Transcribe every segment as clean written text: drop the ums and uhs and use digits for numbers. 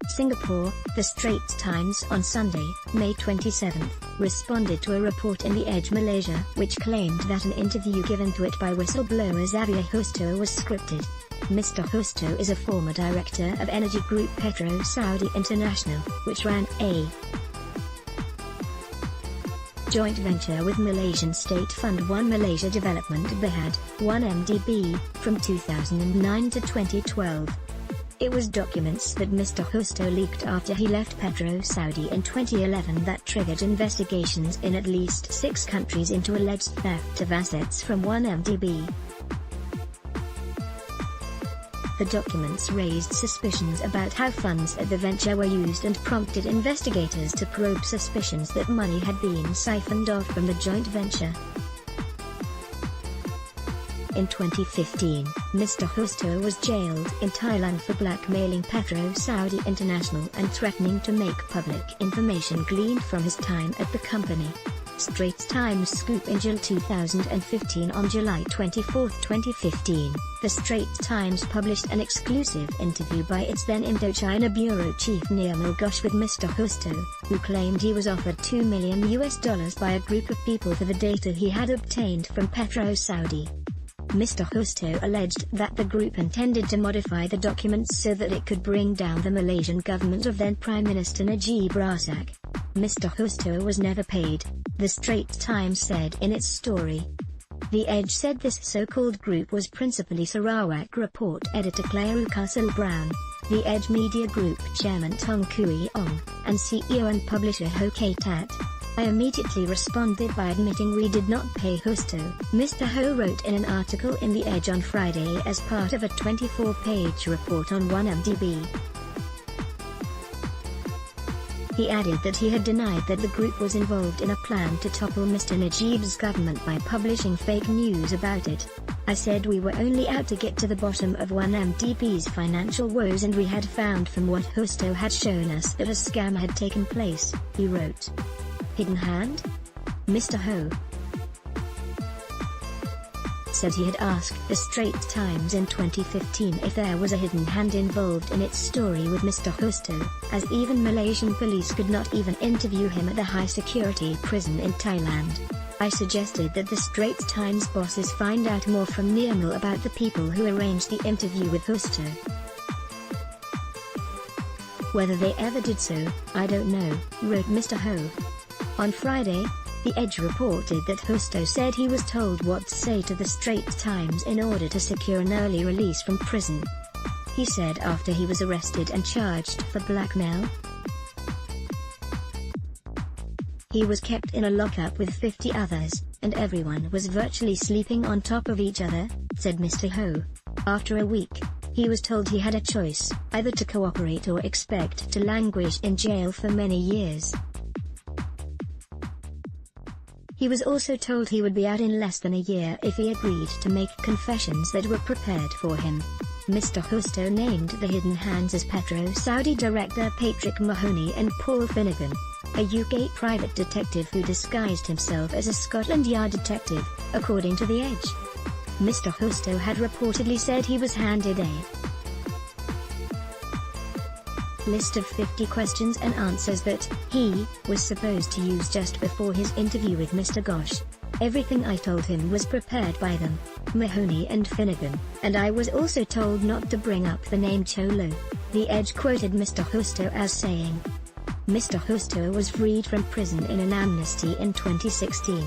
Singapore, the Straits Times on Sunday, May 27, responded to a report in The Edge Malaysia which claimed that an interview given to it by whistleblower Xavier Justo was scripted. Mr. Justo is a former director of energy group Petro Saudi International, which ran a joint venture with Malaysian State Fund 1 Malaysia Development Berhad, 1MDB, from 2009 to 2012. It was documents that Mr. Justo leaked after he left Petro Saudi in 2011 that triggered investigations in at least 6 countries into alleged theft of assets from 1MDB. The documents raised suspicions about how funds at the venture were used and prompted investigators to probe suspicions that money had been siphoned off from the joint venture. In 2015, Mr. Justo was jailed in Thailand for blackmailing Petro Saudi International and threatening to make public information gleaned from his time at the company. Straits Times scoop in July 2015. On July 24, 2015, the Straits Times published an exclusive interview by its then Indochina bureau chief Nirmal Ghosh with Mr. Justo, who claimed he was offered $2 million by a group of people for the data he had obtained from Petro Saudi. Mr. Justo alleged that the group intended to modify the documents so that it could bring down the Malaysian government of then Prime Minister Najib Razak. Mr. Justo was never paid, the Straits Times said in its story. The Edge said this so-called group was principally Sarawak Report editor Claire Castle Brown, the Edge Media Group chairman Tong Kui Ong, and CEO and publisher Ho K Tat. I immediately responded by admitting we did not pay Justo, Mr. Ho wrote in an article in The Edge on Friday as part of a 24-page report on 1MDB. He added that he had denied that the group was involved in a plan to topple Mr. Najib's government by publishing fake news about it. I said we were only out to get to the bottom of 1MDB's financial woes, and we had found from what Justo had shown us that a scam had taken place, he wrote. Hidden hand? Mr. Ho said he had asked the Straits Times in 2015 if there was a hidden hand involved in its story with Mr. Justo, as even Malaysian police could not even interview him at the high-security prison in Thailand. I suggested that the Straits Times bosses find out more from Nirmal about the people who arranged the interview with Justo. Whether they ever did so, I don't know, wrote Mr. Ho. On Friday, The Edge reported that Justo said he was told what to say to the Straits Times in order to secure an early release from prison. He said after he was arrested and charged for blackmail, he was kept in a lockup with 50 others, and everyone was virtually sleeping on top of each other, said Mr. Ho. After a week, he was told he had a choice, either to cooperate or expect to languish in jail for many years. He was also told he would be out in less than a year if he agreed to make confessions that were prepared for him. Mr. Justo named the hidden hands as Petro Saudi director Patrick Mahoney and Paul Finnegan, a UK private detective who disguised himself as a Scotland Yard detective, according to The Edge. Mr. Justo had reportedly said he was handed a list of 50 questions and answers that he was supposed to use just before his interview with Mr. Ghosh. Everything I told him was prepared by them, Mahoney and Finnegan, and I was also told not to bring up the name Cholo. The Edge quoted Mr. Justo as saying, Mr. Justo was freed from prison in an amnesty in 2016.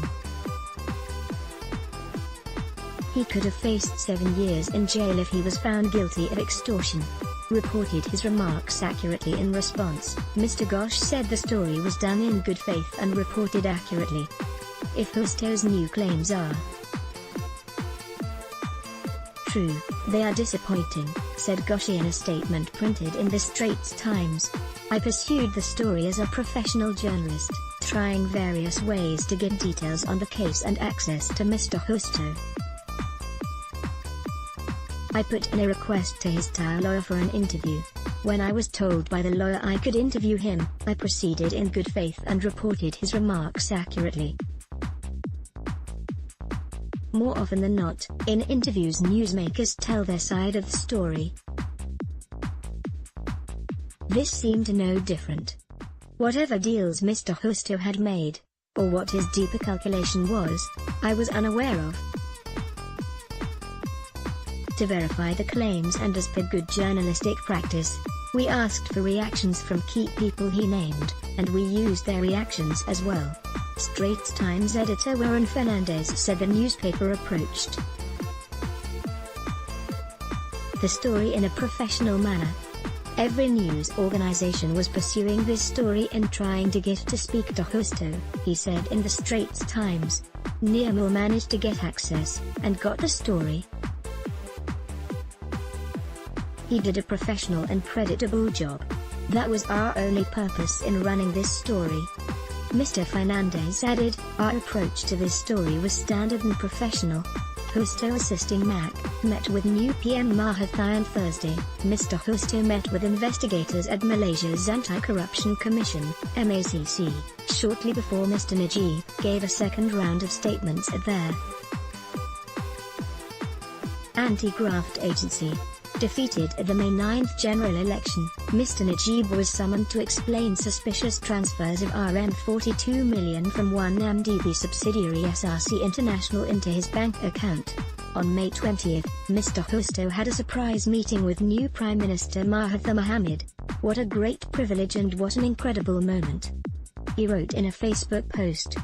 He could have faced 7 years in jail if he was found guilty of extortion. Reported his remarks accurately in response. Mr. Ghosh said the story was done in good faith and reported accurately. If Justo's new claims are true, they are disappointing, said Ghosh in a statement printed in the Straits Times. I pursued the story as a professional journalist, trying various ways to get details on the case and access to Mr. Justo. I put in a request to his Thai lawyer for an interview. When I was told by the lawyer I could interview him, I proceeded in good faith and reported his remarks accurately. More often than not, in interviews newsmakers tell their side of the story. This seemed no different. Whatever deals Mr. Justo had made, or what his deeper calculation was, I was unaware of. To verify the claims and as per good journalistic practice, we asked for reactions from key people he named, and we used their reactions as well. Straits Times editor Warren Fernandez said the newspaper approached the story in a professional manner. Every news organization was pursuing this story and trying to get to speak to Justo, he said in the Straits Times. Nearmore managed to get access, and got the story. He did a professional and creditable job. That was our only purpose in running this story. Mr. Fernandez added, our approach to this story was standard and professional. Justo assisting MAC, met with new PM Mahathir on Thursday. Mr. Justo met with investigators at Malaysia's Anti-Corruption Commission, MACC, shortly before Mr. Najib gave a second round of statements at their anti-graft agency. Defeated at the May 9th general election, Mr. Najib was summoned to explain suspicious transfers of RM42 million from one MDB subsidiary SRC International into his bank account. On May 20, Mr. Justo had a surprise meeting with new Prime Minister Mahathir Mohamad. What a great privilege and what an incredible moment, he wrote in a Facebook post.